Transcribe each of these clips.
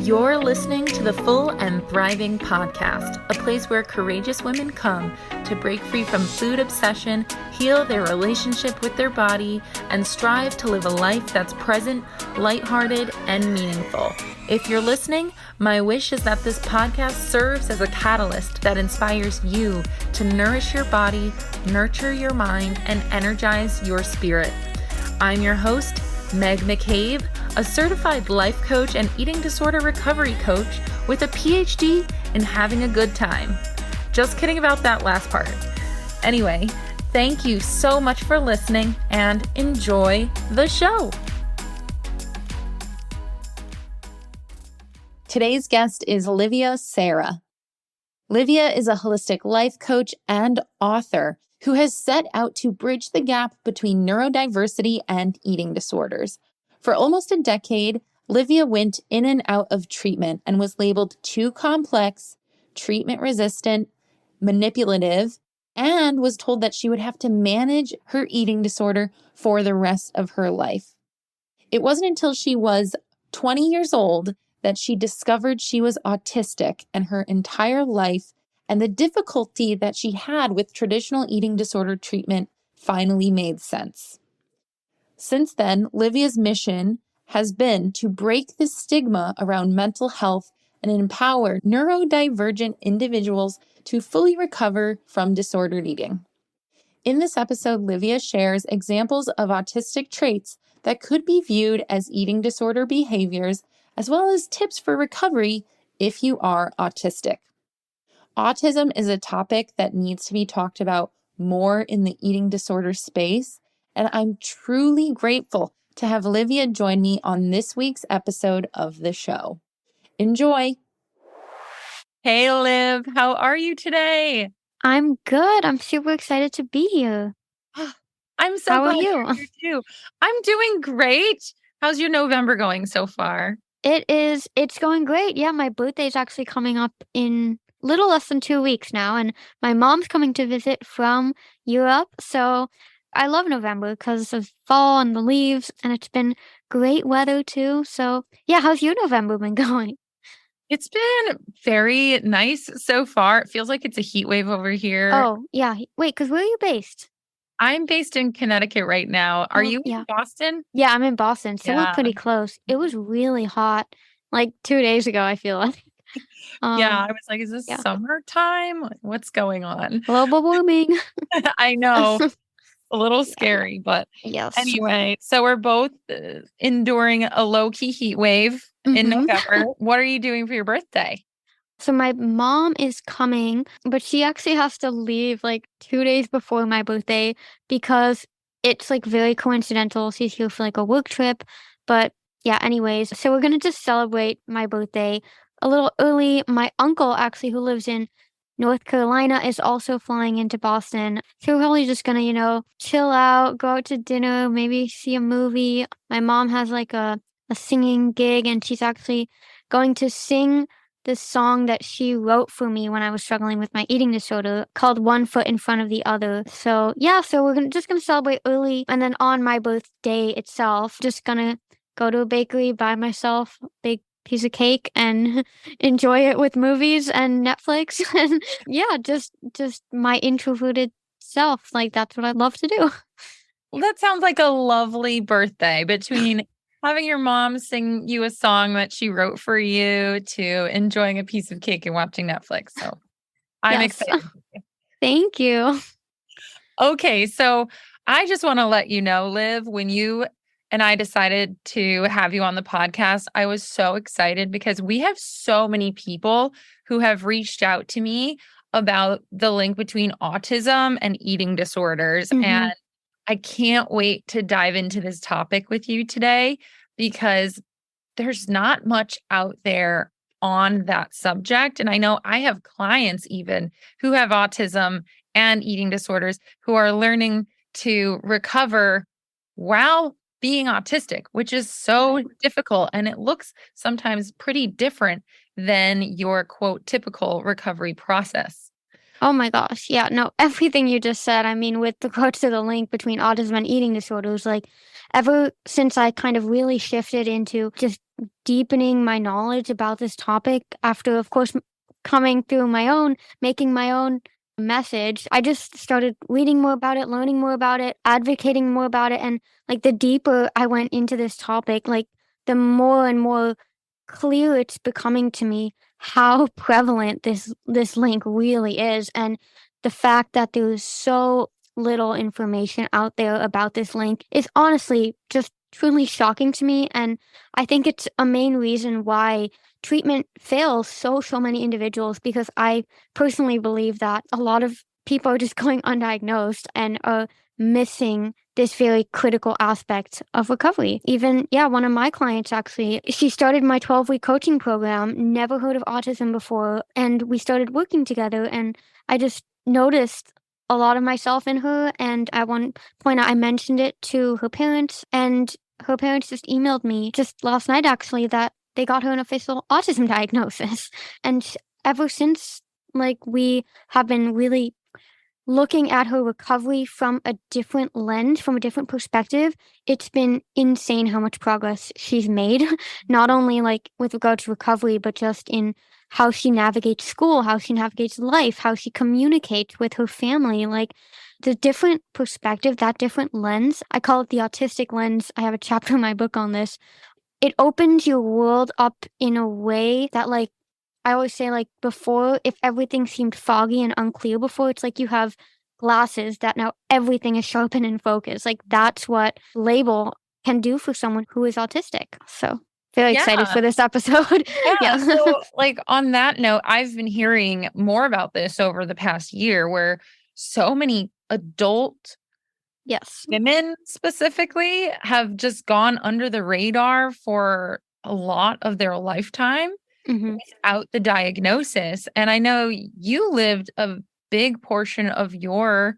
You're listening to the Full and Thriving podcast, a place where courageous women come to break free from food obsession, heal their relationship with their body, and strive to live a life that's present, lighthearted, and meaningful. If you're listening, my wish is that this podcast serves as a catalyst that inspires you to nourish your body, nurture your mind, and energize your spirit. I'm your host, Meg McCabe, a certified life coach and eating disorder recovery coach with a PhD in having a good time. Just kidding about that last part. Anyway, thank you so much for listening and enjoy the show. Today's guest is Livia Sara. Livia is a holistic life coach and author who has set out to bridge the gap between neurodiversity and eating disorders. For almost a decade, Livia went in and out of treatment and was labeled too complex, treatment-resistant, manipulative, and was told that she would have to manage her eating disorder for the rest of her life. It wasn't until she was 20 years old that she discovered she was autistic, and her entire life and the difficulty that she had with traditional eating disorder treatment finally made sense. Since then, Livia's mission has been to break the stigma around mental health and empower neurodivergent individuals to fully recover from disordered eating. In this episode, Livia shares examples of autistic traits that could be viewed as eating disorder behaviors, as well as tips for recovery if you are autistic. Autism is a topic that needs to be talked about more in the eating disorder space, and I'm truly grateful to have Livia join me on this week's episode of the show. Enjoy! Hey, Liv, how are you today? I'm good. I'm super excited to be here. I'm so How are glad you? you're here too. I'm doing great. How's your November going so far? It's going great. Yeah, my birthday's actually coming up in little less than 2 weeks now, and my mom's coming to visit from Europe. So I love November because of fall and the leaves, and it's been great weather too. So yeah, how's your November been going? It's been very nice so far. It feels like it's a heat wave over here. Oh, yeah. Wait, because where are you based? I'm based in Connecticut right now. Are you yeah. in Boston? Yeah, I'm in Boston, so we're Yeah. pretty close. It was really hot, like 2 days ago, I feel like. Yeah, I was like, is this yeah. summertime? Like, what's going on? Global warming. I know. A little scary, but Yes. anyway, so we're both enduring a low-key heat wave in November. What are you doing for your birthday? So my mom is coming, but she actually has to leave like 2 days before my birthday because it's like very coincidental. She's here for like a work trip. But yeah, anyways, so we're gonna just celebrate my birthday a little early. My uncle actually, who lives in North Carolina, is also flying into Boston. So we're probably just gonna, chill out, go out to dinner, maybe see a movie. My mom has like a singing gig, and she's actually going to sing this song that she wrote for me when I was struggling with my eating disorder called One Foot in Front of the Other. So yeah, so we're just gonna celebrate early, and then on my birthday itself, just gonna go to a bakery, buy myself a big piece of cake and enjoy it with movies and Netflix. And yeah, just my introverted self. Like that's what I love to do. Well, that sounds like a lovely birthday between having your mom sing you a song that she wrote for you to enjoying a piece of cake and watching Netflix. So I'm excited. Thank you. Okay, so I just want to let you know, Liv, when you and I decided to have you on the podcast, I was so excited because we have so many people who have reached out to me about the link between autism and eating disorders. And I can't wait to dive into this topic with you today because there's not much out there on that subject. And I know I have clients even who have autism and eating disorders who are learning to recover while being autistic, which is so difficult. And it looks sometimes pretty different than your quote typical recovery process. Oh my gosh. Yeah, no, everything you just said. I mean, with regards to the link between autism and eating disorders, like ever since I kind of really shifted into just deepening my knowledge about this topic after, of course, coming through making my own message, I just started reading more about it, learning more about it, advocating more about it. And like the deeper I went into this topic, like the more and more clear it's becoming to me how prevalent this link really is, and the fact that there's so little information out there about this link is honestly just truly shocking to me. And I think it's a main reason why treatment fails so many individuals, because I personally believe that a lot of people are just going undiagnosed and are missing this very critical aspect of recovery. Even, yeah, one of my clients actually, she started my 12-week coaching program, never heard of autism before, and we started working together. And I just noticed a lot of myself in her. And at one point, I mentioned it to her parents, and her parents just emailed me just last night actually that they got her an official autism diagnosis. And ever since, like, we have been really looking at her recovery from a different lens, from a different perspective, it's been insane how much progress she's made, not only like with regard to recovery, but just in how she navigates school, how she navigates life, how she communicates with her family. Like the different perspective, that different lens, I call it the autistic lens. I have a chapter in my book on this. It opens your world up in a way that, like, I always say, like, before, if everything seemed foggy and unclear before, it's like you have glasses that now everything is sharp and in focus. Like, that's what label can do for someone who is autistic. So, very excited Yeah. for this episode. Yeah. Yeah. So, like, on that note, I've been hearing more about this over the past year where so many adult Yes. women specifically have just gone under the radar for a lot of their lifetime Hmm. without the diagnosis. And I know you lived a big portion of your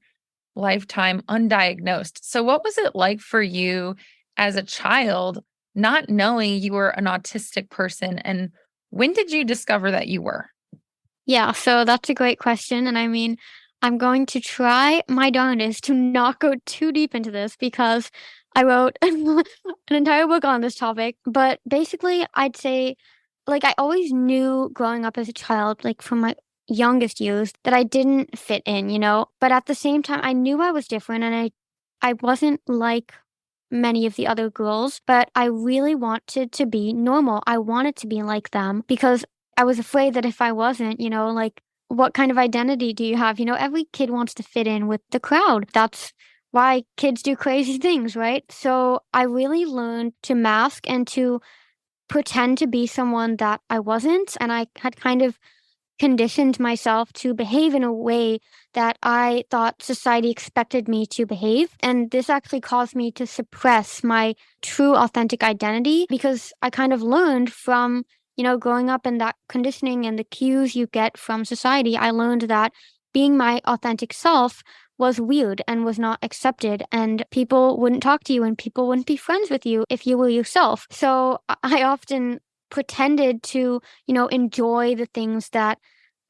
lifetime undiagnosed. So, what was it like for you as a child, not knowing you were an autistic person? And when did you discover that you were? Yeah, so that's a great question. And I mean, I'm going to try my darndest to not go too deep into this because I wrote an entire book on this topic. But basically, I'd say, like, I always knew growing up as a child, like from my youngest years, that I didn't fit in, you know? But at the same time, I knew I was different, and I wasn't like many of the other girls, but I really wanted to be normal. I wanted to be like them because I was afraid that if I wasn't, you know, like, what kind of identity do you have? You know, every kid wants to fit in with the crowd. That's why kids do crazy things, right? So I really learned to mask and to pretend to be someone that I wasn't. And I had kind of conditioned myself to behave in a way that I thought society expected me to behave. And this actually caused me to suppress my true authentic identity because I kind of learned from, you know, growing up in that conditioning and the cues you get from society. I learned that being my authentic self was weird and was not accepted, and people wouldn't talk to you and people wouldn't be friends with you if you were yourself. So I often pretended to, you know, enjoy the things that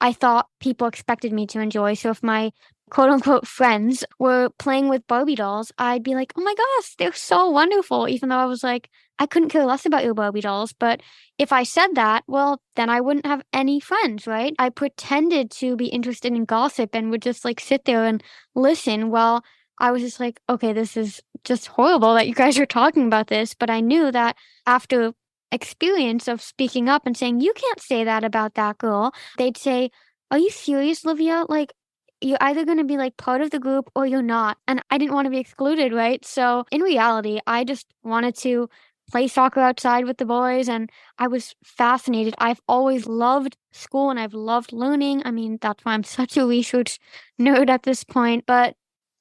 I thought people expected me to enjoy. So if my quote unquote friends were playing with Barbie dolls, I'd be like, oh my gosh, they're so wonderful. Even though I was like, I couldn't care less about your Barbie dolls. But if I said that, well, then I wouldn't have any friends, right? I pretended to be interested in gossip and would just like sit there and listen while I was just like, okay, this is just horrible that you guys are talking about this. But I knew that after experience of speaking up and saying, you can't say that about that girl, they'd say, are you serious, Livia? Like, you're either going to be like part of the group or you're not. And I didn't want to be excluded, right? So in reality, I just wanted to play soccer outside with the boys, and I was fascinated. I've always loved school and I've loved learning. I mean, that's why I'm such a research nerd at this point. But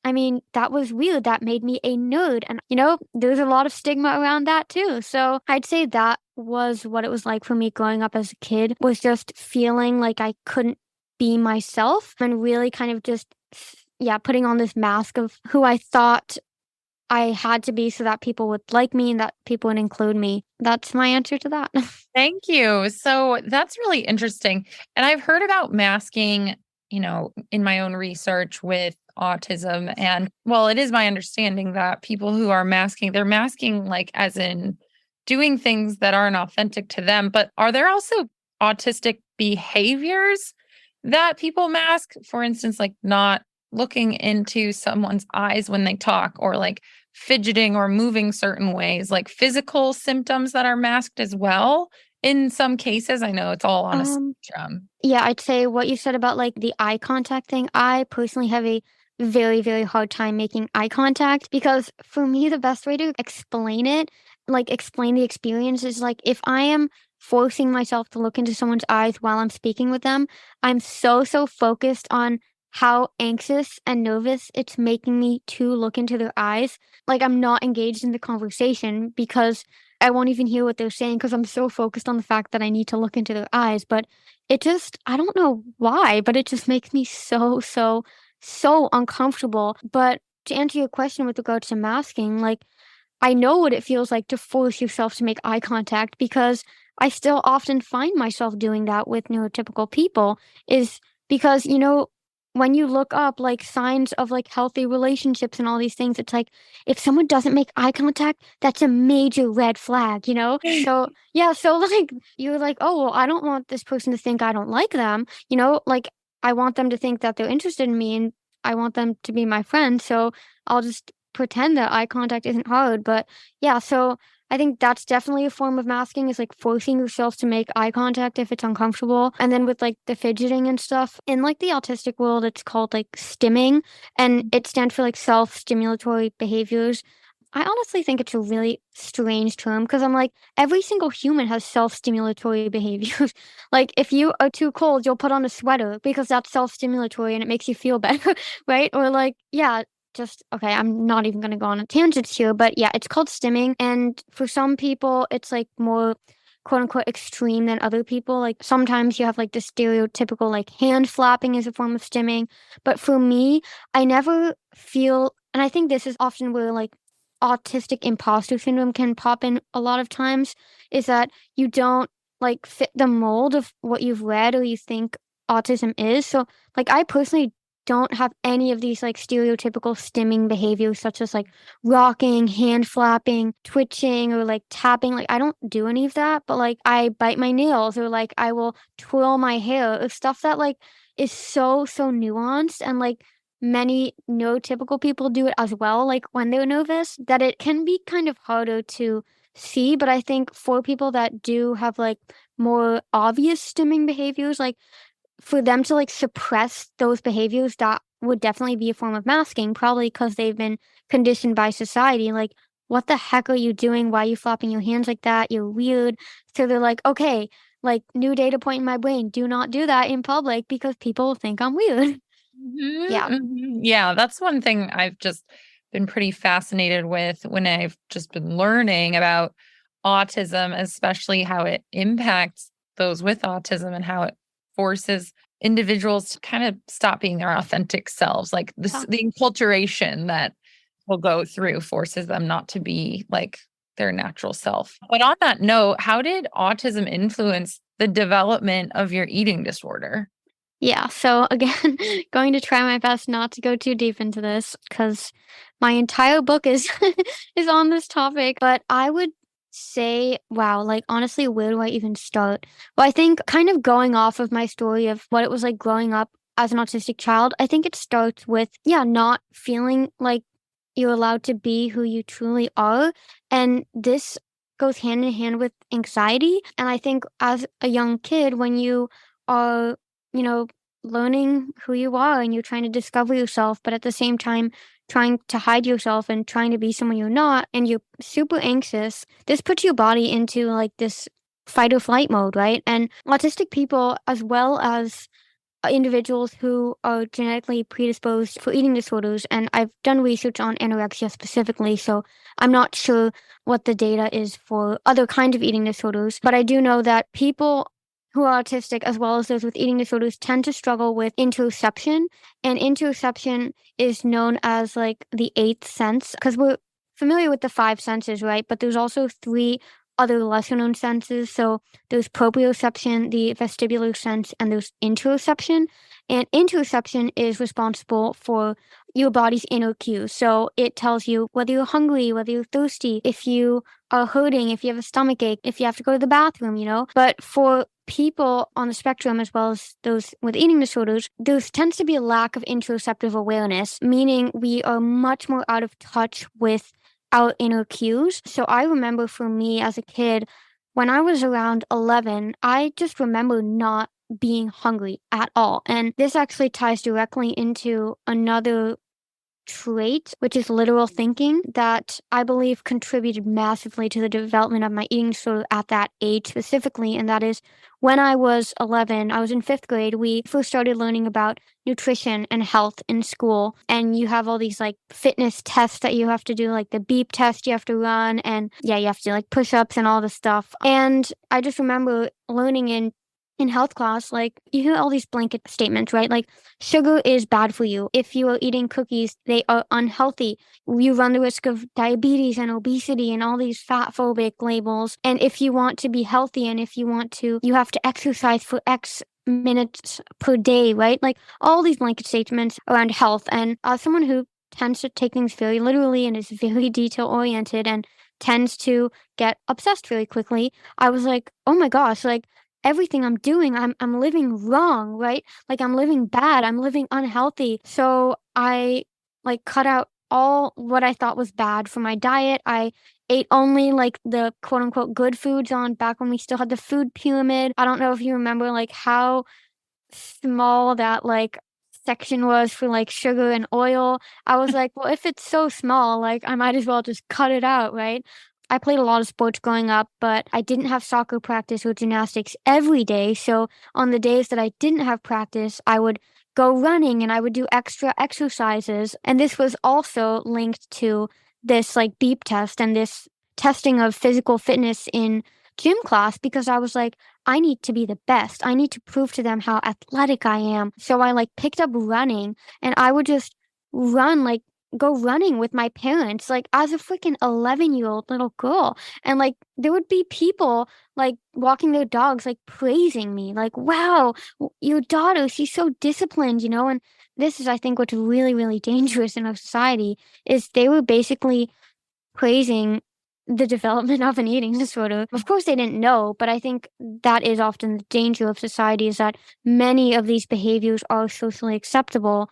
I mean, that was weird. That made me a nerd. And, you know, there's a lot of stigma around that too. So I'd say that was what it was like for me growing up as a kid, was just feeling like I couldn't be myself and really kind of just, yeah, putting on this mask of who I thought I had to be so that people would like me and that people would include me. That's my answer to that. Thank you. So that's really interesting. And I've heard about masking in my own research with autism. And well, it is my understanding that people who are masking, they're masking like as in doing things that aren't authentic to them. But are there also autistic behaviors that people mask? For instance, like not looking into someone's eyes when they talk, or like fidgeting or moving certain ways, like physical symptoms that are masked as well. In some cases, I know it's all on a spectrum. Yeah, I'd say what you said about like the eye contact thing. I personally have a very, very hard time making eye contact because for me, the best way to explain it, like explain the experience, is like if I am forcing myself to look into someone's eyes while I'm speaking with them, I'm so focused on how anxious and nervous it's making me to look into their eyes. Like I'm not engaged in the conversation because I won't even hear what they're saying because I'm so focused on the fact that I need to look into their eyes. But it just I don't know why, but it just makes me so uncomfortable. But to answer your question with regards to masking, like, I know what it feels like to force yourself to make eye contact because I still often find myself doing that with neurotypical people is because, when you look up like signs of like healthy relationships and all these things, it's like if someone doesn't make eye contact, that's a major red flag. So, yeah, so like you're like, "Oh, well, I don't want this person to think I don't like them." Like I want them to think that they're interested in me and I want them to be my friend. So I'll just pretend that eye contact isn't hard. But yeah, so I think that's definitely a form of masking is like forcing yourself to make eye contact if it's uncomfortable. And then with like the fidgeting and stuff, in like the autistic world, it's called like stimming and it stands for like self stimulatory behaviors. I honestly think it's a really strange term because I'm like, every single human has self stimulatory behaviors. Like, if you are too cold, you'll put on a sweater because that's self stimulatory and it makes you feel better, right? Or, like, yeah, just okay, I'm not even going to go on a tangent here, but yeah, it's called stimming. And for some people, it's like more quote unquote extreme than other people. Like, sometimes you have like the stereotypical like hand flapping as a form of stimming. But for me, I never feel, and I think this is often where like autistic imposter syndrome can pop in a lot of times is that you don't like fit the mold of what you've read or you think autism is. So like I personally don't have any of these like stereotypical stimming behaviors such as like rocking, hand flapping, twitching or like tapping. Like I don't do any of that, but like I bite my nails or like I will twirl my hair or stuff that like is so nuanced and like many neurotypical people do it as well, like when they're nervous, that it can be kind of harder to see. But I think for people that do have like more obvious stimming behaviors, like for them to like suppress those behaviors, that would definitely be a form of masking, probably because they've been conditioned by society. Like, what the heck are you doing? Why are you flopping your hands like that? You're weird. So they're like, okay, like new data point in my brain, do not do that in public because people think I'm weird. Mhm, Yeah. mhm. Yeah, that's one thing I've just been pretty fascinated with when I've just been learning about autism, especially how it impacts those with autism and how it forces individuals to kind of stop being their authentic selves. Like Yeah. the enculturation that will go through forces them not to be like their natural self. But on that note, how did autism influence the development of your eating disorder? Yeah, so again, going to try my best not to go too deep into this because my entire book is is on this topic, but I would say, wow, like honestly, where do I even start? Well, I think kind of going off of my story of what it was like growing up as an autistic child, I think it starts with, yeah, not feeling like you're allowed to be who you truly are. And this goes hand in hand with anxiety. And I think as a young kid, when you are, you know, learning who you are and you're trying to discover yourself, but at the same time, trying to hide yourself and trying to be someone you're not, and you're super anxious, this puts your body into like this fight or flight mode, right? And autistic people, as well as individuals who are genetically predisposed for eating disorders, and I've done research on anorexia specifically, so I'm not sure what the data is for other kinds of eating disorders, but I do know that people who are autistic, as well as those with eating disorders, tend to struggle with interoception, and interoception is known as like the eighth sense, because we're familiar with the five senses, right? But there's also three other lesser known senses. So there's proprioception, the vestibular sense, and there's interoception. And interoception is responsible for your body's inner cues. So it tells you whether you're hungry, whether you're thirsty, if you are hurting, if you have a stomach ache, if you have to go to the bathroom, But for people on the spectrum, as well as those with eating disorders, there tends to be a lack of interoceptive awareness, meaning we are much more out of touch with our inner cues. So I remember for me as a kid, when I was around 11, I just remember not being hungry at all. And this actually ties directly into another trait, which is literal thinking, that I believe contributed massively to the development of my eating disorder at that age specifically. And that is when I was 11, I was in 5th grade, we first started learning about nutrition and health in school. And you have all these like fitness tests that you have to do, like the beep test you have to run. And yeah, you have to do like push-ups and all this stuff. And I just remember learning in health class, like you hear all these blanket statements, right? Like sugar is bad for you. If you are eating cookies, they are unhealthy. You run the risk of diabetes and obesity and all these fat phobic labels. And if you want to be healthy and if you want to, you have to exercise for X minutes per day, right? Like all these blanket statements around health. And as someone who tends to take things very literally and is very detail oriented and tends to get obsessed very quickly, I was like, oh my gosh, like everything I'm doing, I'm living wrong, right? Like I'm living bad, I'm living unhealthy. So I like cut out all what I thought was bad for my diet. I ate only like the quote unquote good foods on back when we still had the food pyramid. I don't know if you remember like how small that like section was for like sugar and oil. I was like, well, if it's so small, like I might as well just cut it out, right? I played a lot of sports growing up, but I didn't have soccer practice or gymnastics every day. So on the days that I didn't have practice, I would go running and I would do extra exercises. And this was also linked to this like beep test and this testing of physical fitness in gym class, because I was like, I need to be the best. I need to prove to them how athletic I am. So I like picked up running and I would just run, like go running with my parents, like as a freaking 11-year-old little girl. And like there would be people like walking their dogs, like praising me, like, wow, your daughter, she's so disciplined, And this is, I think, what's really, really dangerous in our society is they were basically praising the development of an eating disorder. Of course, they didn't know, but I think that is often the danger of society, is that many of these behaviors are socially acceptable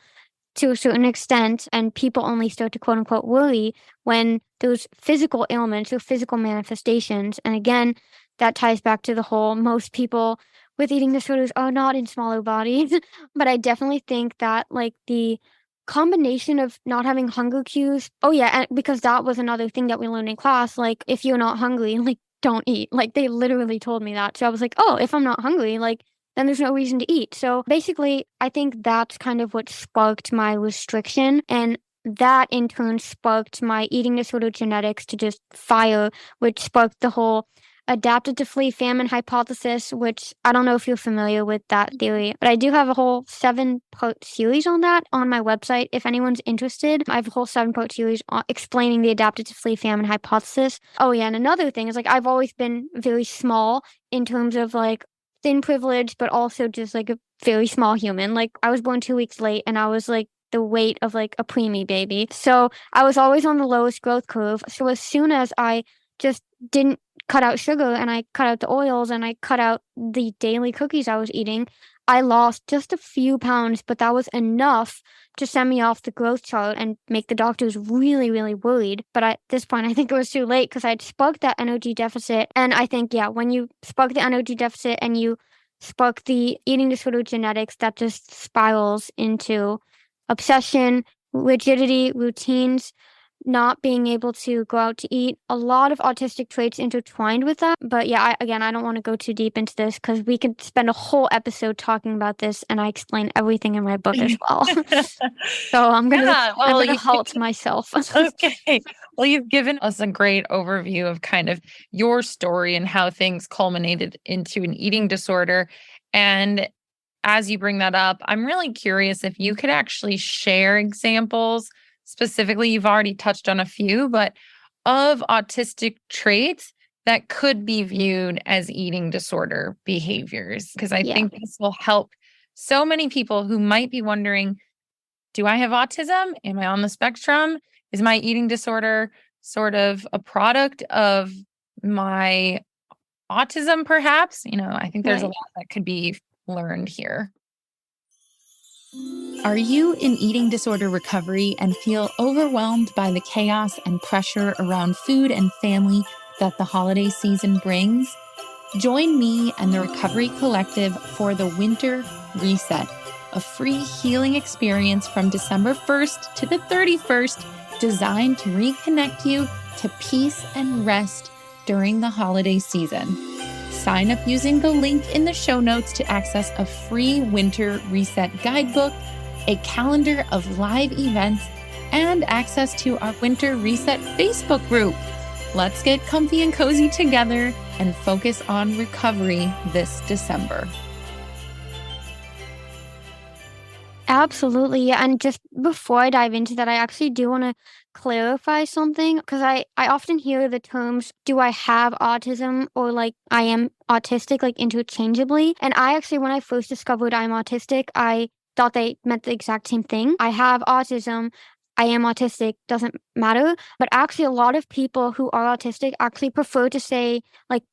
to a certain extent, and people only start to quote unquote worry when those physical ailments or physical manifestations. And again, that ties back to the whole most people with eating disorders are not in smaller bodies. But I definitely think that like the combination of not having hunger cues. Oh yeah, and because that was another thing that we learned in class, like if you're not hungry, like don't eat. Like they literally told me that. So I was like, oh, if I'm not hungry, like then there's no reason to eat. So basically, I think that's kind of what sparked my restriction. And that in turn sparked my eating disorder genetics to just fire, which sparked the whole adapted to flee famine hypothesis, which I don't know if you're familiar with that theory, but I do have a whole 7-part series on that on my website. If anyone's interested, I have a whole 7-part series explaining the adapted to flee famine hypothesis. Oh yeah, and another thing is like I've always been very small in terms of like thin privilege, but also just like a very small human. Like I was born 2 weeks late and I was like the weight of like a preemie baby. So I was always on the lowest growth curve. So as soon as I just didn't cut out sugar and I cut out the oils and I cut out the daily cookies I was eating, I lost just a few pounds, but that was enough to send me off the growth chart and make the doctors really, really worried. But at this point, I think it was too late because I'd sparked that energy deficit. And I think, yeah, when you spark the energy deficit and you spark the eating disorder genetics, that just spirals into obsession, rigidity, routines, not being able to go out to eat. A lot of autistic traits intertwined with that. But yeah, I don't want to go too deep into this because we could spend a whole episode talking about this, and I explain everything in my book as well. So I'm gonna halt myself. Okay. Well, you've given us a great overview of kind of your story and how things culminated into an eating disorder. And as you bring that up, I'm really curious if you could actually share examples. Specifically, you've already touched on a few, but of autistic traits that could be viewed as eating disorder behaviors? Because I Yeah. think this will help so many people who might be wondering, do I have autism? Am I on the spectrum? Is my eating disorder sort of a product of my autism, perhaps? I think there's a Right. lot that could be learned here. Are you in eating disorder recovery and feel overwhelmed by the chaos and pressure around food and family that the holiday season brings? Join me and the Recovery Collective for the Winter Reset, a free healing experience from December 1st to the 31st, designed to reconnect you to peace and rest during the holiday season. Sign up using the link in the show notes to access a free Winter Reset guidebook, a calendar of live events, and access to our Winter Reset Facebook group. Let's get comfy and cozy together and focus on recovery this December. Absolutely. Yeah. And just before I dive into that, I actually do want to clarify something because I often hear the terms, do I have autism or like I am autistic, like interchangeably. And I actually, when I first discovered I'm autistic, I thought they meant the exact same thing. I have autism. I am autistic, doesn't matter. But actually, a lot of people who are autistic actually prefer to say, like,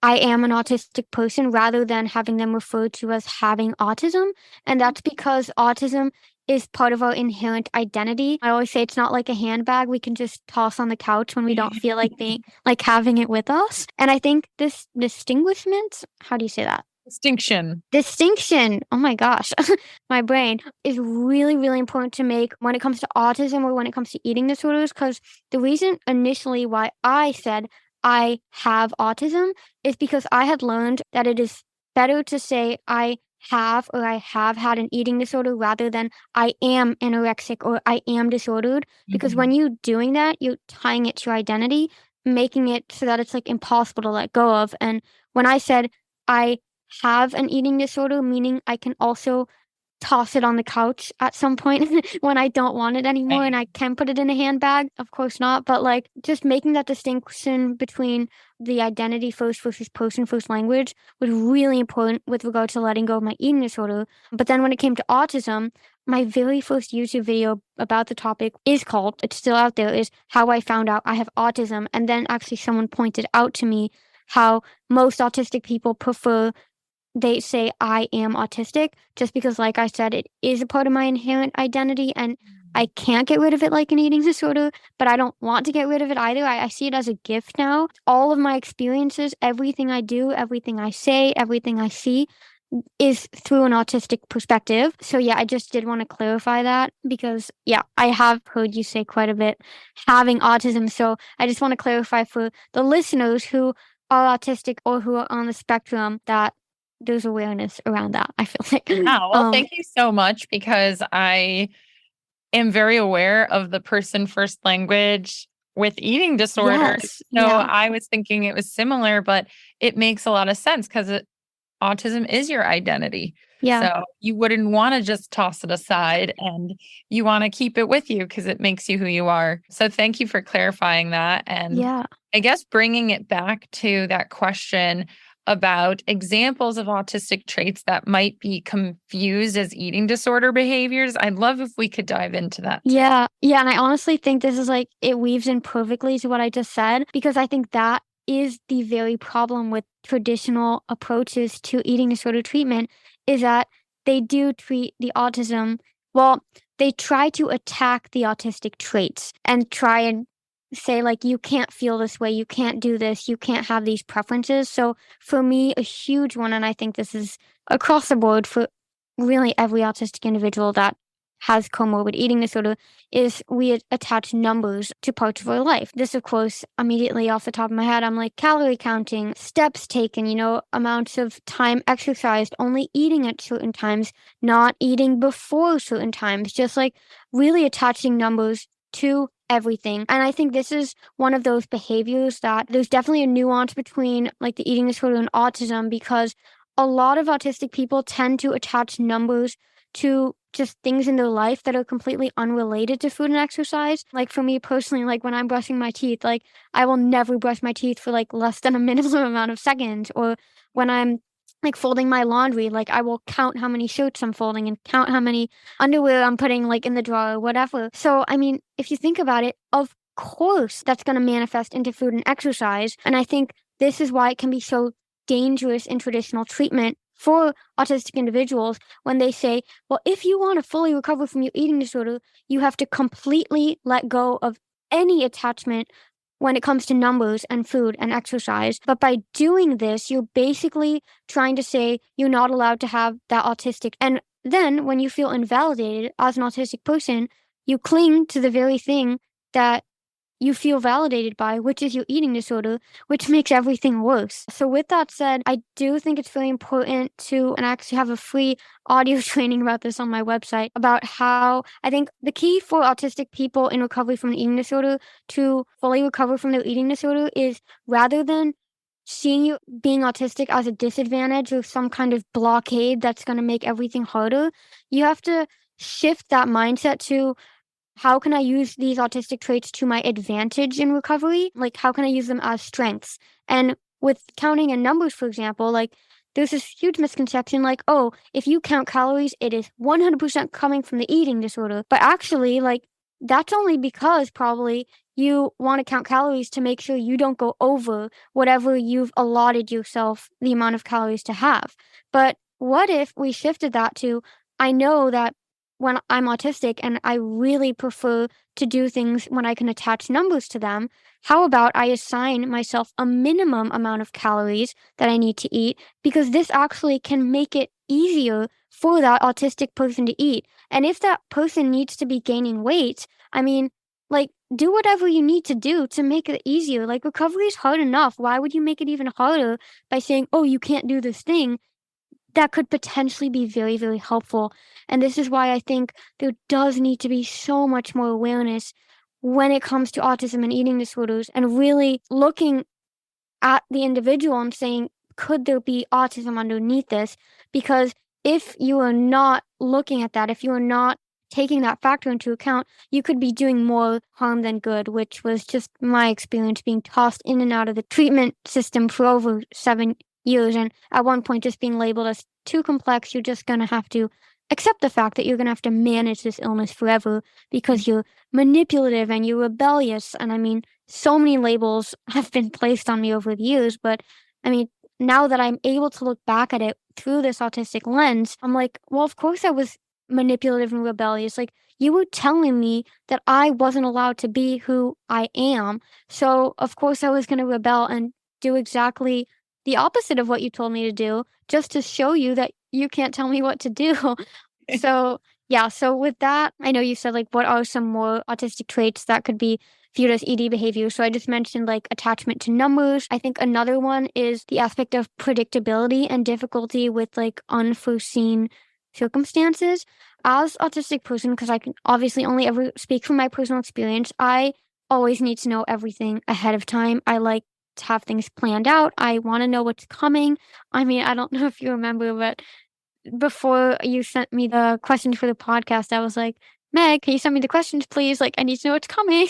I am an autistic person rather than having them referred to as having autism. And that's because autism is part of our inherent identity. I always say it's not like a handbag we can just toss on the couch when we don't feel like being like having it with us. And I think this distinguishment, how do you say that? Distinction. Oh my gosh, my brain is really, really important to make when it comes to autism or when it comes to eating disorders. Because the reason initially why I said I have autism is because I had learned that it is better to say I have or I have had an eating disorder rather than I am anorexic or I am disordered. Because when you're doing that, you're tying it to your identity, making it so that it's like impossible to let go of. And when I said I have an eating disorder, meaning I can also toss it on the couch at some point when I don't want it anymore and I can put it in a handbag. Of course not. But like just making that distinction between the identity first versus person first language was really important with regard to letting go of my eating disorder. But then when it came to autism, my very first YouTube video about the topic is called, it's still out there, is How I Found Out I Have Autism. And then actually someone pointed out to me how most autistic people prefer they say I am autistic just because, like I said, it is a part of my inherent identity and I can't get rid of it like an eating disorder, but I don't want to get rid of it either. I see it as a gift now. All of my experiences, everything I do, everything I say, everything I see is through an autistic perspective. So yeah, I just did want to clarify that because yeah, I have heard you say quite a bit having autism. So I just want to clarify for the listeners who are autistic or who are on the spectrum that there's awareness around that, I feel like. Oh, well, thank you so much because I am very aware of the person first language with eating disorders. Yes, So yeah. I was thinking it was similar, but it makes a lot of sense because autism is your identity. Yeah. So you wouldn't want to just toss it aside and you want to keep it with you because it makes you who you are. So thank you for clarifying that. And Yeah. I guess bringing it back to that question about examples of autistic traits that might be confused as eating disorder behaviors. I'd love if we could dive into that. Yeah. Yeah. And I honestly think this is like, it weaves in perfectly to what I just said, because I think that is the very problem with traditional approaches to eating disorder treatment is that they do treat the autism, well, they try to attack the autistic traits and try and say like you can't feel this way, you can't do this, you can't have these preferences. So for me, a huge one, and I think this is across the board for really every autistic individual that has comorbid eating disorder, is we attach numbers to parts of our life. This, of course, immediately off the top of my head, I'm like calorie counting, steps taken, amounts of time exercised, only eating at certain times, not eating before certain times, just like really attaching numbers to everything. And I think this is one of those behaviors that there's definitely a nuance between like the eating disorder and autism, because a lot of autistic people tend to attach numbers to just things in their life that are completely unrelated to food and exercise. Like for me personally, like when I'm brushing my teeth, like I will never brush my teeth for like less than a minimum amount of seconds. Or when I'm like folding my laundry, like I will count how many shirts I'm folding and count how many underwear I'm putting like in the drawer or whatever. So, I mean, if you think about it, of course that's going to manifest into food and exercise. And I think this is why it can be so dangerous in traditional treatment for autistic individuals when they say, well, if you want to fully recover from your eating disorder, you have to completely let go of any attachment when it comes to numbers and food and exercise. But by doing this, you're basically trying to say you're not allowed to have that autistic. And then when you feel invalidated as an autistic person, you cling to the very thing that you feel validated by, which is your eating disorder, which makes everything worse. So with that said, I do think it's very important to, and I actually have a free audio training about this on my website, about how I think the key for autistic people in recovery from an eating disorder to fully recover from their eating disorder is, rather than seeing you being autistic as a disadvantage or some kind of blockade that's going to make everything harder, you have to shift that mindset to, how can I use these autistic traits to my advantage in recovery? Like, how can I use them as strengths? And with counting in numbers, for example, like, there's this huge misconception like, oh, if you count calories, it is 100% coming from the eating disorder. But actually, like, that's only because probably you want to count calories to make sure you don't go over whatever you've allotted yourself the amount of calories to have. But what if we shifted that to, I know that when I'm autistic and I really prefer to do things when I can attach numbers to them, how about I assign myself a minimum amount of calories that I need to eat, because this actually can make it easier for that autistic person to eat. And if that person needs to be gaining weight, I mean, like, do whatever you need to do to make it easier. Like, recovery is hard enough. Why would you make it even harder by saying, oh, you can't do this thing? That could potentially be very, very helpful. And this is why I think there does need to be so much more awareness when it comes to autism and eating disorders, and really looking at the individual and saying, could there be autism underneath this? Because if you are not looking at that, if you are not taking that factor into account, you could be doing more harm than good, which was just my experience being tossed in and out of the treatment system for over 7 years. And at one point, just being labeled as too complex, you're just going to have to accept the fact that you're going to have to manage this illness forever because you're manipulative and you're rebellious. And I mean, so many labels have been placed on me over the years. But I mean, now that I'm able to look back at it through this autistic lens, I'm like, well, of course I was manipulative and rebellious. Like, you were telling me that I wasn't allowed to be who I am. So, of course, I was going to rebel and do exactly the opposite of what you told me to do, just to show you that you can't tell me what to do. So, yeah. So with that, I know you said, like, what are some more autistic traits that could be viewed as ED behavior? So I just mentioned, like, attachment to numbers. I think another one is the aspect of predictability and difficulty with, like, unforeseen circumstances. As autistic person, because I can obviously only ever speak from my personal experience, I always need to know everything ahead of time. I like to have things planned out. I want to know what's coming. I mean, I don't know if you remember, but before you sent me the questions for the podcast, I was like, Meg, can you send me the questions, please? Like, I need to know what's coming.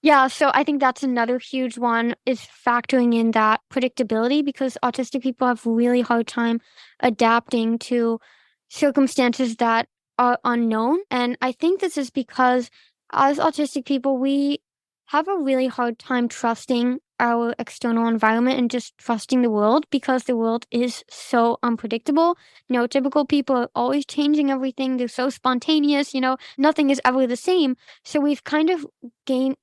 Yeah, so I think that's another huge one, is factoring in that predictability, because autistic people have really hard time adapting to circumstances that are unknown. And I think this is because as autistic people, we have a really hard time trusting our external environment and just trusting the world, because the world is so unpredictable. Typical people are always changing everything. They're so spontaneous, nothing is ever the same. So we've kind of gained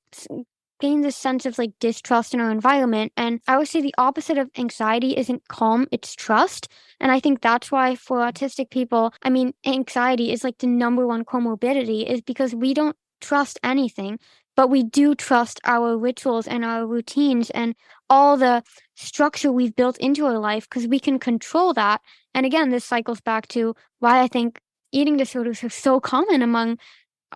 this sense of, like, distrust in our environment. And I would say the opposite of anxiety isn't calm, it's trust. And I think that's why for autistic people, I mean, anxiety is like the number one comorbidity, is because we don't trust anything. But we do trust our rituals and our routines and all the structure we've built into our life, because we can control that. And again, this cycles back to why I think eating disorders are so common among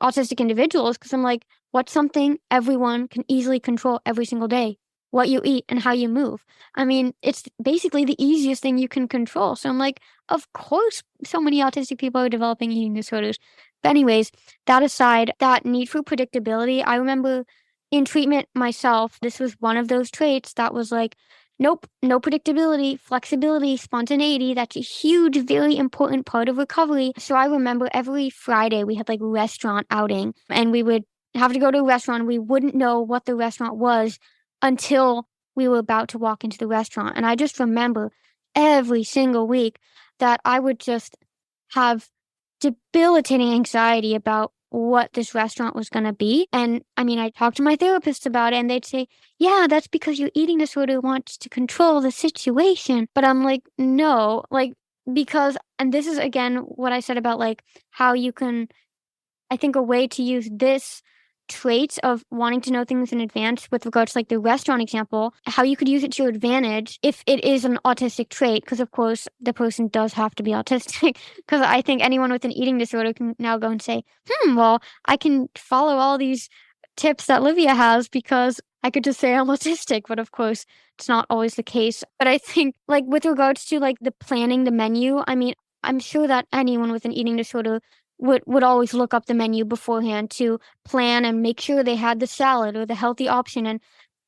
autistic individuals, because I'm like, what's something everyone can easily control every single day? what you eat and how you move. I mean, it's basically the easiest thing you can control. So I'm like, of course, so many autistic people are developing eating disorders. But anyways, that aside, that need for predictability, I remember in treatment myself, this was one of those traits that was like, nope, no predictability, flexibility, spontaneity. That's a huge, very important part of recovery. So I remember every Friday we had like restaurant outing and we would have to go to a restaurant. We wouldn't know what the restaurant was until we were about to walk into the restaurant. And I just remember every single week that I would just have debilitating anxiety about what this restaurant was going to be. And I mean, I talked to my therapist about it and they'd say, yeah, that's because your eating disorder wants to control the situation. But I'm like, no, like, because, and this is again what I said about like how you can, I think a way to use this traits of wanting to know things in advance with regards to like the restaurant example, how you could use it to your advantage if it is an autistic trait, because of course the person does have to be autistic. Because I think anyone with an eating disorder can now go and say, well, I can follow all these tips that Livia has because I could just say I'm autistic, but of course it's not always the case. But I think like with regards to like the planning the menu, I mean, I'm sure that anyone with an eating disorder would always look up the menu beforehand to plan and make sure they had the salad or the healthy option, and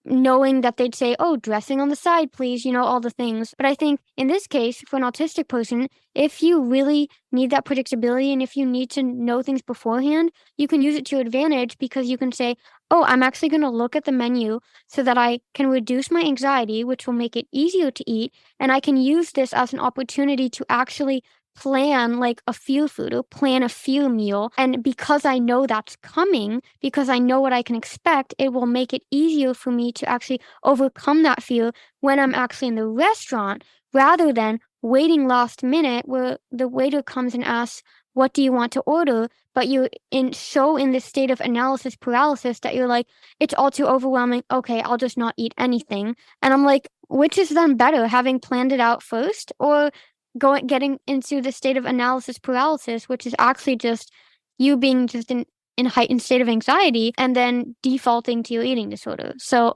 knowing that they'd say, oh, dressing on the side, please, all the things. But I think in this case, for an autistic person, if you really need that predictability and if you need to know things beforehand, you can use it to your advantage because you can say, oh, I'm actually going to look at the menu so that I can reduce my anxiety, which will make it easier to eat. And I can use this as an opportunity to actually plan like a fear food or plan a fear meal. And because I know that's coming, because I know what I can expect, it will make it easier for me to actually overcome that fear when I'm actually in the restaurant, rather than waiting last minute where the waiter comes and asks, what do you want to order? But you're in this state of analysis paralysis that you're like, it's all too overwhelming. Okay, I'll just not eat anything. And I'm like, which is then better, having planned it out first, or getting into the state of analysis paralysis, which is actually just you being just in heightened state of anxiety and then defaulting to your eating disorder. So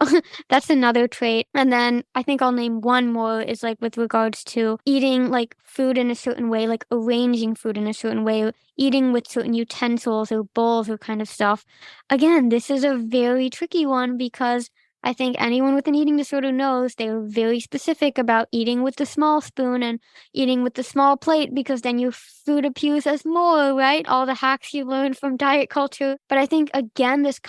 that's another trait. And then I think I'll name one more is like with regards to eating like food in a certain way, like arranging food in a certain way, or eating with certain utensils or bowls or kind of stuff. Again, this is a very tricky one because I think anyone with an eating disorder knows they're very specific about eating with the small spoon and eating with the small plate because then your food appears as more, right? All the hacks you learned from diet culture. But I think, again, this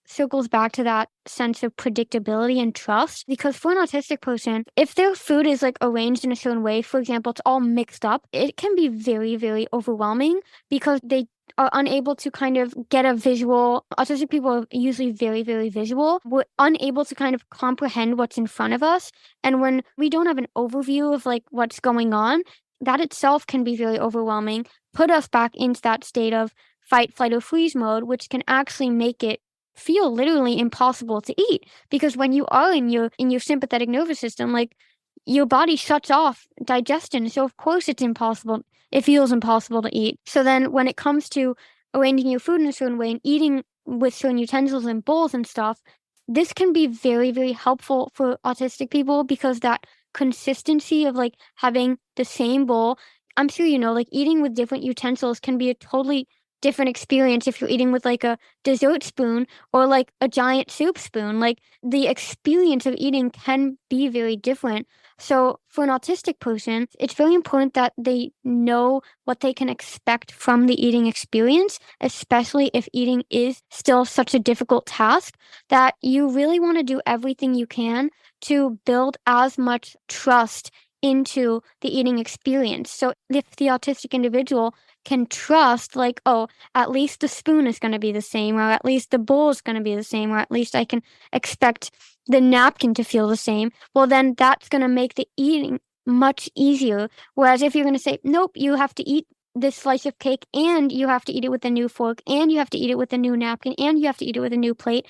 circles back to that sense of predictability and trust, because for an autistic person, if their food is like arranged in a certain way, for example, it's all mixed up, it can be very, very overwhelming because they are unable to kind of get a visual. Autistic people are usually very, very visual. We're unable to kind of comprehend what's in front of us. And when we don't have an overview of like what's going on, that itself can be very overwhelming, put us back into that state of fight, flight, or freeze mode, which can actually make it feel literally impossible to eat. Because when you are in your sympathetic nervous system, like your body shuts off digestion. So of course it's impossible. It feels impossible to eat. So then when it comes to arranging your food in a certain way and eating with certain utensils and bowls and stuff, this can be very, very helpful for autistic people because that consistency of like having the same bowl, I'm sure like eating with different utensils can be a totally different experience if you're eating with like a dessert spoon or like a giant soup spoon. Like the experience of eating can be very different. So for an autistic person, it's very important that they know what they can expect from the eating experience, especially if eating is still such a difficult task, that you really want to do everything you can to build as much trust into the eating experience. So if the autistic individual can trust like, oh, at least the spoon is going to be the same, or at least the bowl is going to be the same, or at least I can expect the napkin to feel the same, well, then that's going to make the eating much easier. Whereas if you're going to say, nope, you have to eat this slice of cake and you have to eat it with a new fork and you have to eat it with a new napkin and you have to eat it with a new plate,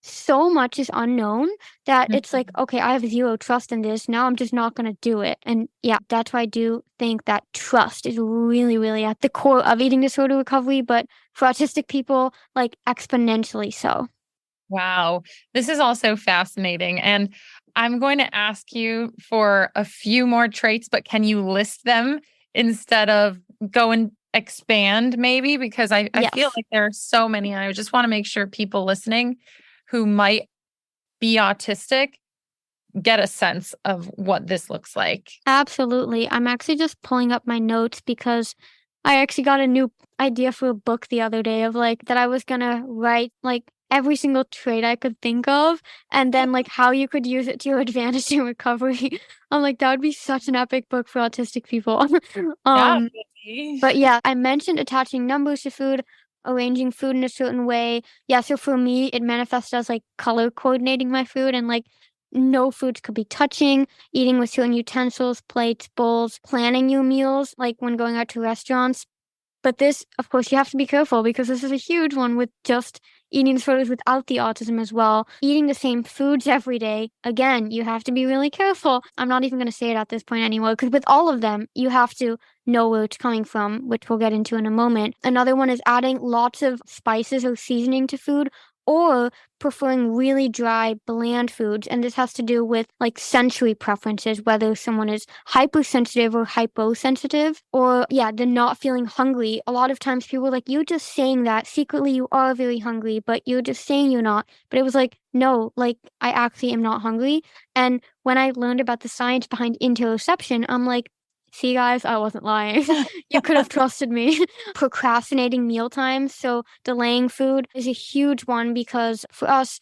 so much is unknown that it's like, okay, I have zero trust in this. Now I'm just not going to do it. And yeah, that's why I do think that trust is really, really at the core of eating disorder recovery, but for autistic people, like exponentially so. Wow. This is also fascinating. And I'm going to ask you for a few more traits, but can you list them instead of go and expand maybe? Because I feel Yes. like there are so many. And I just want to make sure people listening who might be autistic get a sense of what this looks like. Absolutely. I'm actually just pulling up my notes because I actually got a new idea for a book the other day of like that I was gonna write like every single trait I could think of and then like how you could use it to your advantage in recovery. I'm like, that would be such an epic book for autistic people. Yeah. um Maybe. but yeah, I mentioned attaching numbers to food, arranging food in a certain way. Yeah, so for me, it manifests as like color coordinating my food and like no foods could be touching, eating with certain utensils, plates, bowls, planning your meals, like when going out to restaurants. But this, of course, you have to be careful because this is a huge one with just eating disorders without the autism as well. Eating the same foods every day, again, you have to be really careful. I'm not even going to say it at this point anymore because with all of them, you have to know where it's coming from, which we'll get into in a moment. Another one is adding lots of spices or seasoning to food or preferring really dry, bland foods. And this has to do with like sensory preferences, whether someone is hypersensitive or hyposensitive, or yeah, the not feeling hungry. A lot of times people are like, you're just saying that. Secretly, you are very hungry, but you're just saying you're not. But it was like, no, like I actually am not hungry. And when I learned about the science behind interoception, I'm like, see, guys, I wasn't lying. You could have trusted me. Procrastinating meal times. So delaying food is a huge one because for us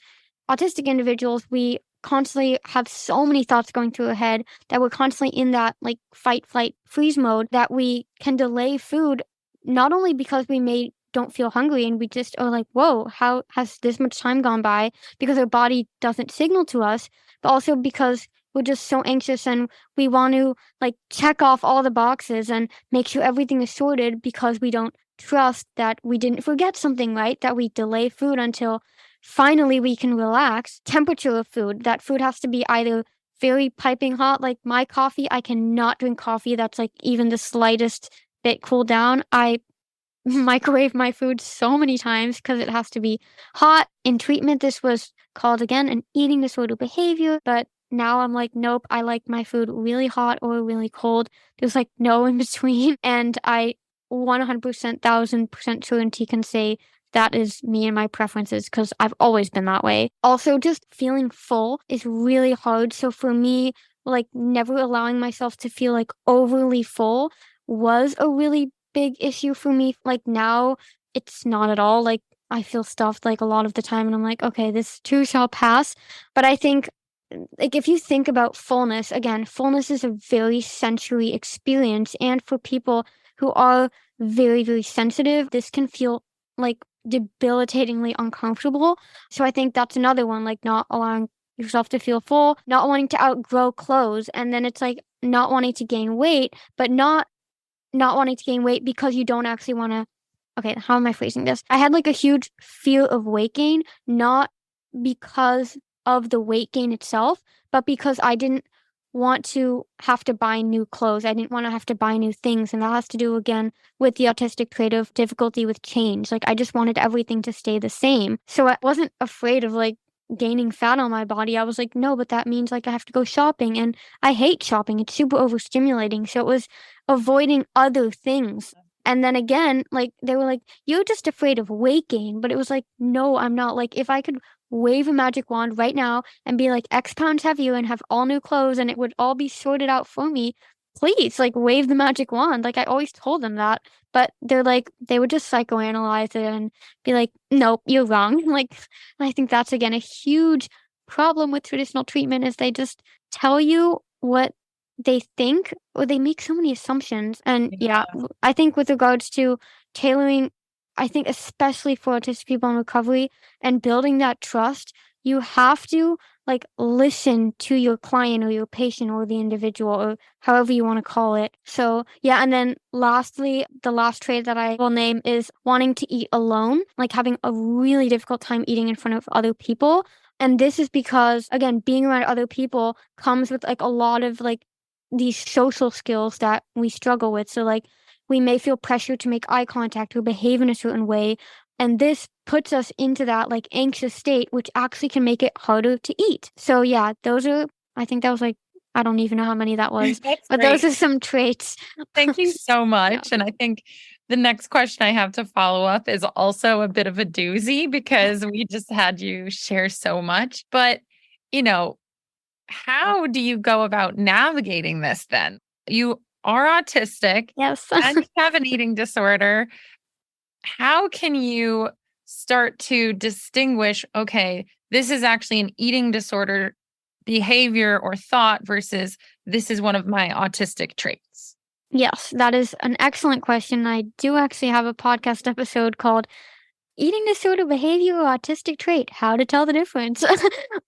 autistic individuals, we constantly have so many thoughts going through our head that we're constantly in that like fight, flight, freeze mode that we can delay food not only because we may don't feel hungry and we just are like, whoa, how has this much time gone by? Because our body doesn't signal to us, but also because we're just so anxious and we want to like check off all the boxes and make sure everything is sorted because we don't trust that we didn't forget something, right? That we delay food until finally we can relax. Temperature of food. That food has to be either very piping hot, like my coffee. I cannot drink coffee that's like even the slightest bit cooled down. I microwave my food so many times because it has to be hot. In treatment, this was called again an eating disorder behavior, but now I'm like, nope, I like my food really hot or really cold. There's like no in between. And I 100%, 1000% certainty can say that is me and my preferences because I've always been that way. Also, just feeling full is really hard. So for me, like never allowing myself to feel like overly full was a really big issue for me. Like now, it's not at all. Like I feel stuffed like a lot of the time, and I'm like, okay, this too shall pass. But I think, like, if you think about fullness, again, fullness is a very sensory experience, and for people who are very, very sensitive, this can feel like debilitatingly uncomfortable. So I think that's another one, like not allowing yourself to feel full, not wanting to outgrow clothes, and then it's like not wanting to gain weight, but not wanting to gain weight because you don't actually want to. Okay, how am I phrasing this? I had like a huge fear of weight gain, not because of the weight gain itself, but because I didn't want to have to buy new clothes. I didn't want to have to buy new things. And that has to do again with the autistic trait of difficulty with change. Like I just wanted everything to stay the same. So I wasn't afraid of like gaining fat on my body. I was like, no, but that means like I have to go shopping. And I hate shopping. It's super overstimulating. So it was avoiding other things. And then again, like they were like, you're just afraid of weight gain. But it was like, no, I'm not. Like if I could wave a magic wand right now and be like X pounds heavier and have all new clothes and it would all be sorted out for me, please like wave the magic wand. Like I always told them that. But they're like, they would just psychoanalyze it and be like, nope, you're wrong. Like I think that's again a huge problem with traditional treatment is they just tell you what they think or they make so many assumptions. And yeah, I think with regards to tailoring, I think especially for autistic people in recovery and building that trust, you have to like listen to your client or your patient or the individual or however you want to call it. So yeah, and then lastly, the last trait that I will name is wanting to eat alone, like having a really difficult time eating in front of other people. And this is because again, being around other people comes with like a lot of like these social skills that we struggle with. So like we may feel pressure to make eye contact or behave in a certain way. And this puts us into that like anxious state, which actually can make it harder to eat. So yeah, I think that was like, I don't even know how many that was, That's but great. those are some traits. Thank you so much. Yeah. And I think the next question I have to follow up is also a bit of a doozy because we just had you share so much. But, you know, how do you go about navigating this then? You are autistic Yes. and you have an eating disorder. How can you start to distinguish, okay, this is actually an eating disorder behavior or thought versus this is one of my autistic traits? Yes, that is an excellent question. I do actually have a podcast episode called Eating Disorder Behavior or Autistic Trait, How to Tell the Difference.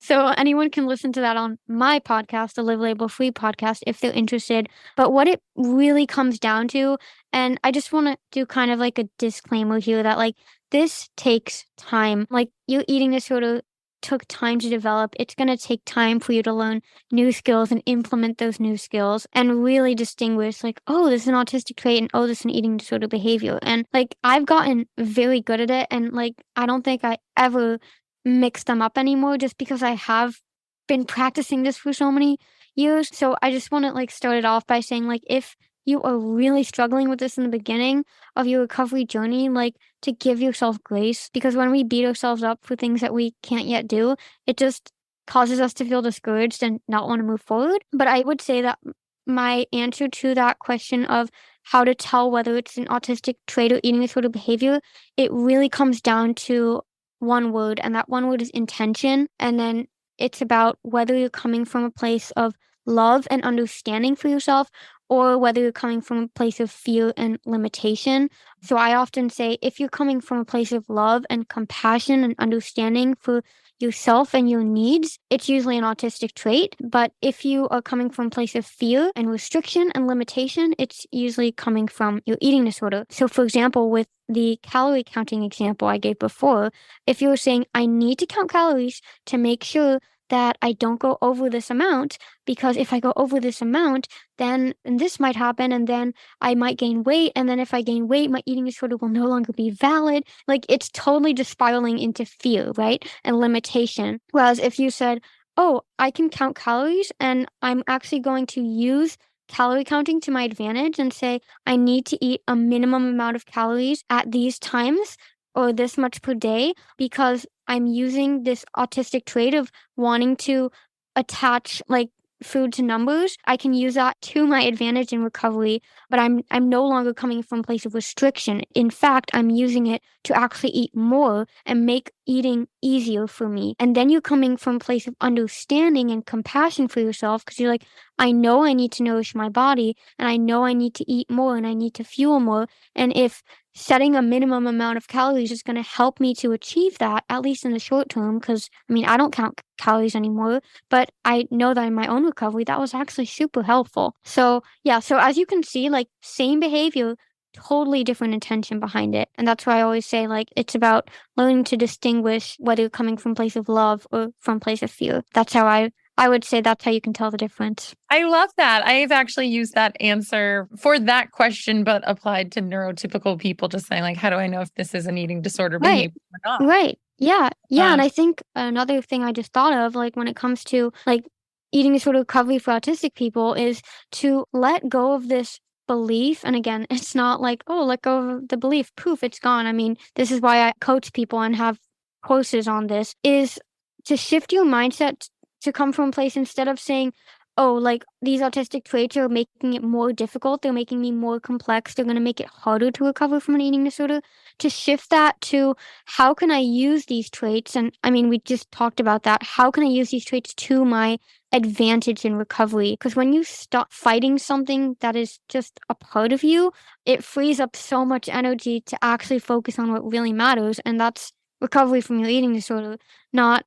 So anyone can listen to that on my podcast, the Live Label Free podcast, if they're interested. But what it really comes down to, and I just want to do kind of like a disclaimer here that like this takes time. Like your eating disorder took time to develop. It's going to take time for you to learn new skills and implement those new skills and really distinguish like, oh, this is an autistic trait and oh, this is an eating disorder behavior. And like I've gotten very good at it. And like I don't think I ever mix them up anymore just because I have been practicing this for so many years. So I just want to like start it off by saying like if you are really struggling with this in the beginning of your recovery journey, like to give yourself grace because when we beat ourselves up for things that we can't yet do, it just causes us to feel discouraged and not want to move forward. But I would say that my answer to that question of how to tell whether it's an autistic trait or eating disorder behavior, it really comes down to one word, and that one word is intention. And then it's about whether you're coming from a place of love and understanding for yourself or whether you're coming from a place of fear and limitation. So I often say if you're coming from a place of love and compassion and understanding for yourself and your needs, it's usually an autistic trait. But if you are coming from a place of fear and restriction and limitation, it's usually coming from your eating disorder. So for example, with the calorie counting example I gave before, if you're saying, I need to count calories to make sure that I don't go over this amount, because if I go over this amount, then this might happen, and then I might gain weight, and then if I gain weight, my eating disorder will no longer be valid. Like it's totally just spiraling into fear, right? And limitation. Whereas if you said, oh, I can count calories and I'm actually going to use calorie counting to my advantage and say, I need to eat a minimum amount of calories at these times or this much per day because I'm using this autistic trait of wanting to attach like food to numbers. I can use that to my advantage in recovery, but I'm no longer coming from a place of restriction. In fact, I'm using it to actually eat more and make eating easier for me. And then you're coming from a place of understanding and compassion for yourself because you're like, I know I need to nourish my body and I know I need to eat more and I need to fuel more. And if setting a minimum amount of calories is going to help me to achieve that, at least in the short term, because I mean, I don't count calories anymore, but I know that in my own recovery, that was actually super helpful. So, yeah, so as you can see, like, same behavior, totally different intention behind it. And that's why I always say, like, it's about learning to distinguish whether you're coming from a place of love or from a place of fear. That's how I would say that's how you can tell the difference. I love that. I've actually used that answer for that question, but applied to neurotypical people, just saying, like, how do I know if this is an eating disorder Right. behavior or not? Right. Yeah. Yeah. And Um, I think another thing I just thought of, like when it comes to like eating disorder recovery for autistic people, is to let go of this belief. And again, it's not like, oh, let go of the belief, poof, it's gone. I mean, this is why I coach people and have courses on this, is to shift your mindset to come from a place instead of saying, oh, like these autistic traits are making it more difficult. They're making me more complex. They're going to make it harder to recover from an eating disorder. To shift that to how can I use these traits? And I mean, we just talked about that. How can I use these traits to my advantage in recovery? Because when you stop fighting something that is just a part of you, it frees up so much energy to actually focus on what really matters. And that's recovery from your eating disorder, not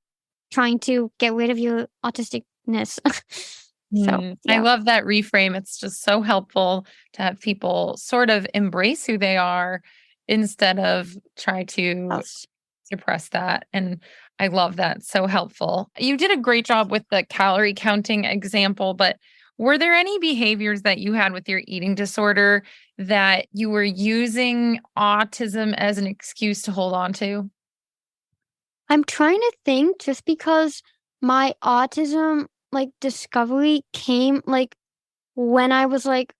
trying to get rid of your autisticness. So, I yeah. love that reframe. It's just so helpful to have people sort of embrace who they are instead of try to Yes. suppress that. And I love that. So helpful. You did a great job with the calorie counting example, but Were there any behaviors that you had with your eating disorder that you were using autism as an excuse to hold on to? I'm trying to think just because my autism, like, discovery came, like, when I was, like,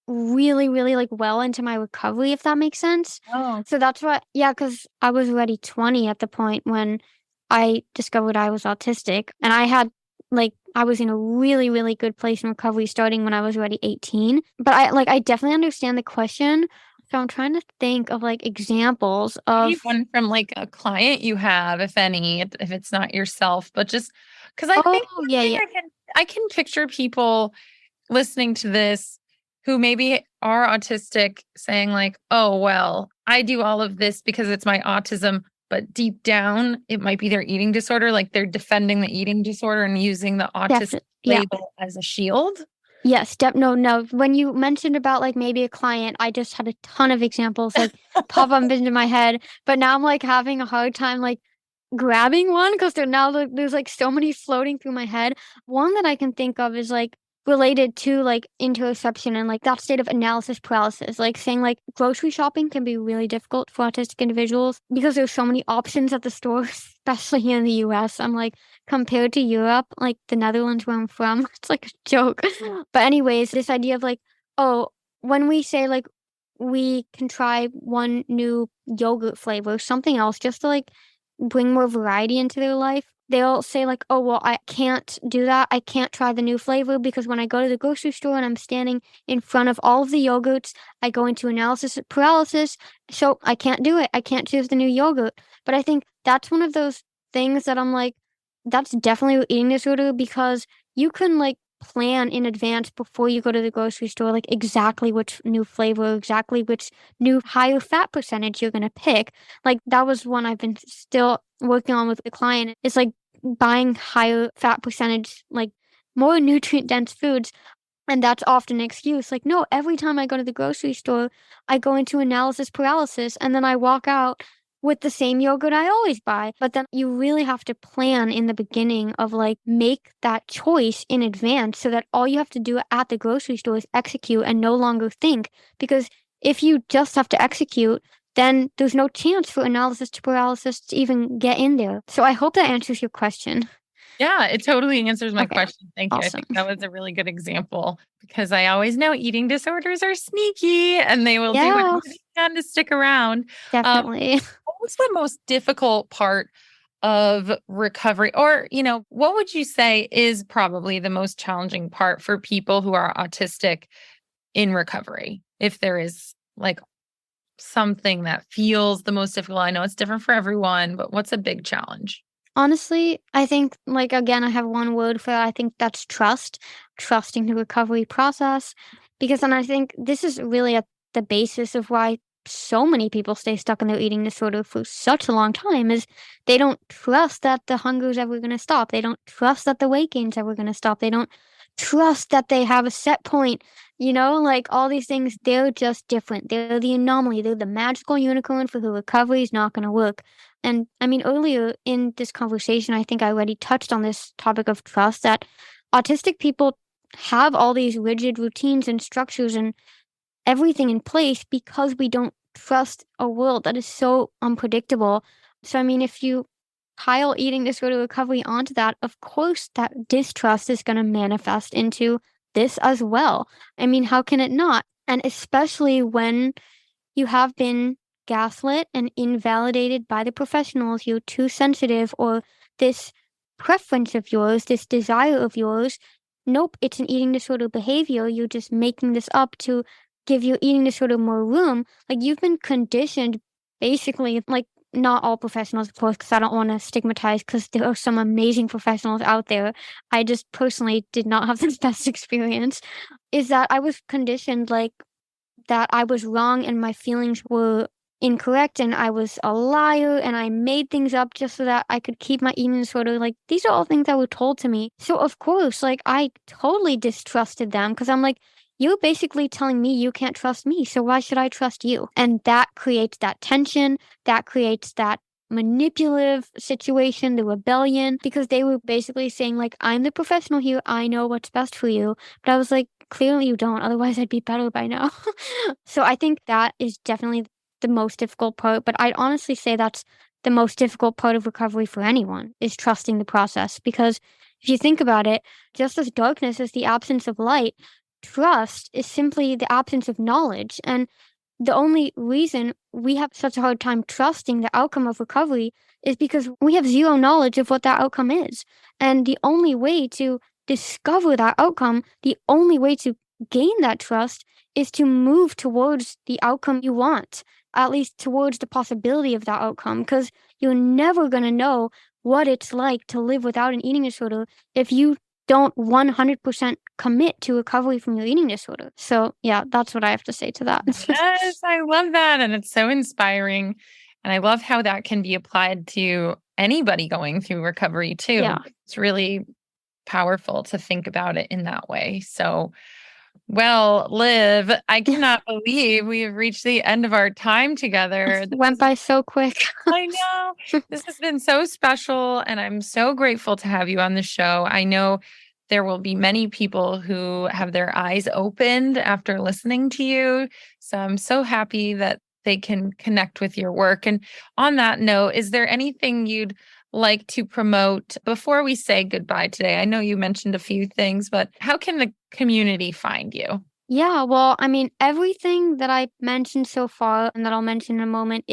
really, really, like, well into my recovery, if that makes sense. Oh, So that's why, yeah, because I was already 20 at the point when I discovered I was autistic, and I was in a really, really good place in recovery starting when I was already 18. But I definitely understand the question, so I'm trying to think of, like, examples maybe of. one from like a client you have, if any, if it's not yourself, but just because I Oh, think one yeah, thing yeah. I can picture people listening to this who maybe are autistic saying like, "Oh, well, I do all of this because it's my autism." But deep down, it might be their eating disorder. Like they're defending the eating disorder and using the autistic Definitely, yeah. label as a shield. Yes, no, no. When you mentioned about, like, maybe a client, I just had a ton of examples, like, pop up into my head, but now I'm, like, having a hard time, like, grabbing one because there's, like, so many floating through my head. One that I can think of is, like, related to, like, interoception and, like, that state of analysis paralysis, like, saying, like, grocery shopping can be really difficult for autistic individuals because there's so many options at the store, especially here in the US. I'm like, compared to Europe, like, the Netherlands where I'm from, it's like a joke. But anyways, this idea of, like, oh, when we say, like, we can try one new yogurt flavor, something else, just to, like, bring more variety into their life, they'll say, like, "Oh, well, I can't do that. I can't try the new flavor because when I go to the grocery store and I'm standing in front of all of the yogurts, I go into analysis paralysis, so I can't do it. I can't choose the new yogurt." But I think that's one of those things that I'm like, that's definitely an eating disorder because you can, like, plan in advance before you go to the grocery store, like, exactly which new flavor, exactly which new higher fat percentage you're gonna pick. Like, that was one I've been still working on with the client. It's like buying higher fat percentage, like, more nutrient dense foods, and that's often an excuse. Like, no, every time I go to the grocery store, I go into analysis paralysis and then I walk out with the same yogurt I always buy. But then you really have to plan in the beginning of, like, make that choice in advance so that all you have to do at the grocery store is execute and no longer think. Because if you just have to execute, then there's no chance for analysis to paralysis to even get in there. So I hope that answers your question. Yeah, it totally answers my Okay, question. Thank you. I awesome. think that was a really good example because I always know eating disorders are sneaky and they will do Yeah, whatever they can to stick around. definitely. What was the most difficult part of recovery? Or, what would you say is probably the most challenging part for people who are autistic in recovery? If there is like something that feels the most difficult, I know it's different for everyone, but what's a big challenge? Honestly, I think, like, again, I have one word for that. I think that's trust, trusting the recovery process. Because then I think this is really at the basis of why so many people stay stuck in their eating disorder for such a long time is they don't trust that the hunger is ever going to stop. They don't trust that the weight gain's ever going to stop. They don't trust that they have a set point. Like, all these things, they're just different. They're the anomaly. They're the magical unicorn for who recovery is not going to work. And I mean, earlier in this conversation, I think I already touched on this topic of trust that autistic people have all these rigid routines and structures and everything in place because we don't trust a world that is so unpredictable. So, I mean, if you pile eating disorder recovery onto that, of course, that distrust is going to manifest into this as well. I mean, how can it not? And especially when you have been gaslit and invalidated by the professionals. You're too sensitive, or this preference of yours, this desire of yours. Nope, it's an eating disorder behavior. You're just making this up to give your eating disorder more room. Like, you've been conditioned basically, like, not all professionals, of course, because I don't want to stigmatize, because there are some amazing professionals out there. I just personally did not have the best experience. Is that I was conditioned, like, that I was wrong and my feelings were incorrect and I was a liar and I made things up just so that I could keep my eating disorder. Like, these are all things that were told to me. So, of course, like, I totally distrusted them because I'm like, you're basically telling me you can't trust me. So why should I trust you? And that creates that tension. That creates that manipulative situation, the rebellion, because they were basically saying, like, I'm the professional here. I know what's best for you. But I was like, clearly you don't. Otherwise, I'd be better by now. So I think that is definitely the most difficult part. But I'd honestly say that's the most difficult part of recovery for anyone is trusting the process. Because if you think about it, just as darkness is the absence of light, trust is simply the absence of knowledge. And the only reason we have such a hard time trusting the outcome of recovery is because we have zero knowledge of what that outcome is. And the only way to discover that outcome, the only way to gain that trust is to move towards the outcome you want, at least towards the possibility of that outcome, because you're never going to know what it's like to live without an eating disorder if you don't 100% commit to recovery from your eating disorder. So, yeah, that's what I have to say to that. Yes, I love that. And it's so inspiring. And I love how that can be applied to anybody going through recovery too. Yeah. It's really powerful to think about it in that way. So, well, Liv, I cannot believe we have reached the end of our time together. Went by so quick. I know. This has been so special, and I'm so grateful to have you on the show. I know there will be many people who have their eyes opened after listening to you. So I'm so happy that they can connect with your work. And on that note, is there anything you'd like to promote before we say goodbye today? I know you mentioned a few things, but how can the community find you? Yeah, well, I mean, everything that I mentioned so far and that I'll mention in a moment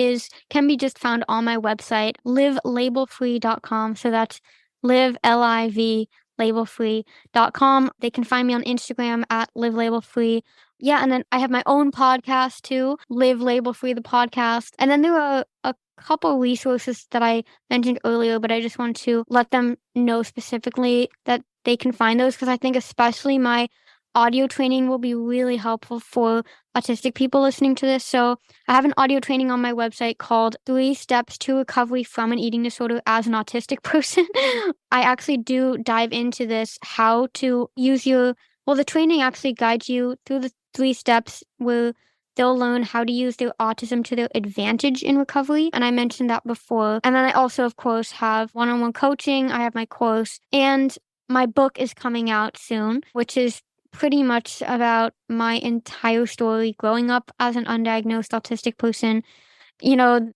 can be just found on my website, livelabelfree.com. So that's live, labelfree.com. They can find me on Instagram at livelabelfree. Yeah, and then I have my own podcast too, Live Label Free, the podcast. And then there are a couple resources that I mentioned earlier, but I just want to let them know specifically that they can find those because I think especially my audio training will be really helpful for autistic people listening to this. So I have an audio training on my website called 3 Steps to Recovery from an Eating Disorder as an Autistic Person. I actually do dive into this, how to use the training actually guides you through the 3 steps where they'll learn how to use their autism to their advantage in recovery. And I mentioned that before. And then I also, of course, have one-on-one coaching. I have my course and my book is coming out soon, which is pretty much about my entire story growing up as an undiagnosed autistic person. You know,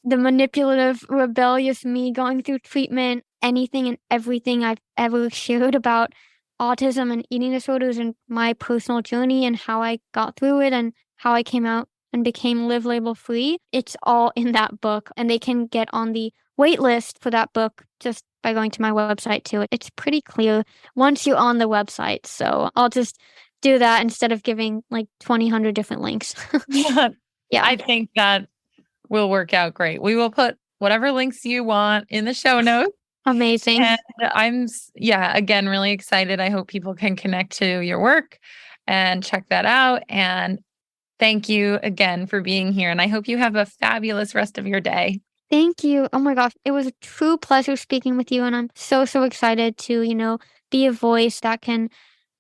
the manipulative, rebellious me going through treatment, anything and everything I've ever shared about autism and eating disorders and my personal journey and how I got through it and how I came out and became Live Label Free. It's all in that book, and they can get on the wait list for that book just by going to my website too. It's pretty clear once you're on the website. So I'll just do that instead of giving like 2,000 different links. Yeah, Yeah. I think that will work out great. We will put whatever links you want in the show notes. Amazing. And I'm, again, really excited. I hope people can connect to your work and check that out. And thank you again for being here. And I hope you have a fabulous rest of your day. Thank you. Oh my gosh. It was a true pleasure speaking with you. And I'm so, so excited to, be a voice that can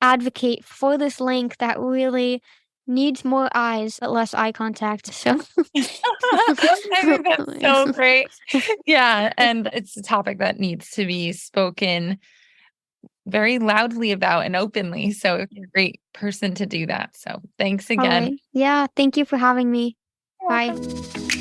advocate for this link that really needs more eyes, but less eye contact. So I think that's so great. Yeah. And it's a topic that needs to be spoken very loudly about and openly. So you're a great person to do that. So thanks again. Right. Yeah. Thank you for having me. You're Bye. welcome.